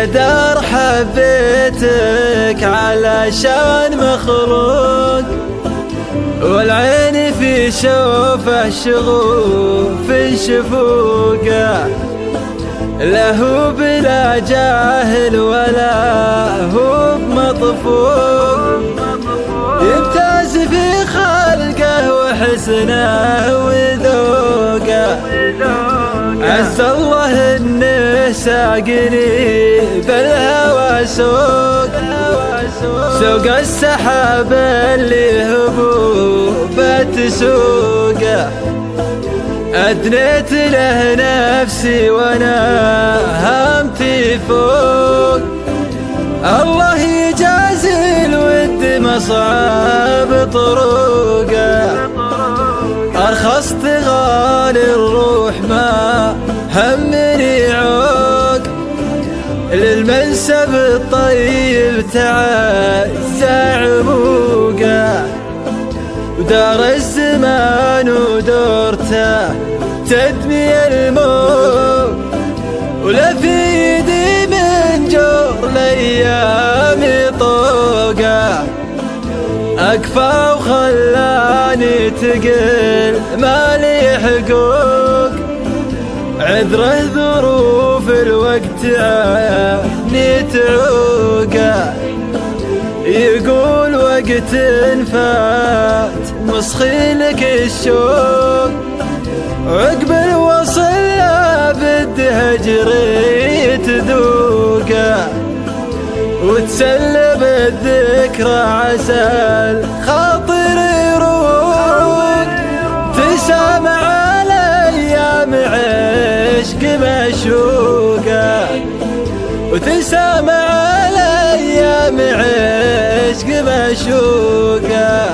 يا دار حبيتك علشان مخلوق، والعين في شوفه شغوف شفوقه، لا هو بلا جاهل ولا هو بمطفوق، يمتاز في خلقه وحسنه وذوقه، عز الله انه ساقني بالهوى سوق، سوق السحاب اللي هبوبه تسوقه، أدنيت له نفسي وانا همتي فوق، الله يجازي الود مصعب طرقه، أرخصت غالي الروح ما همني عوق، للمنسب الطيب تعز عموقه، ودار الزمان ودورته تدمي الموت، ولا في يدي من جور الايام طوقه، اكفى وخلاني تقل مالي حقوق، عذره ظروف الوقت عني تعوقه، يقول وقت فات مسخي لك الشوق، عقب الوصل لابد هجري تذوقه، وتسلب الذكرى عسى الخاطر يروق، تسامع الايام عشق مشوقه، وتسامع الايام عشق مشوقه،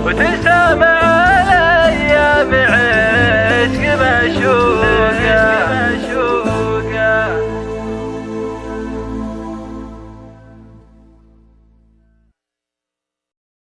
وتسامع الايام عشق مشوقه.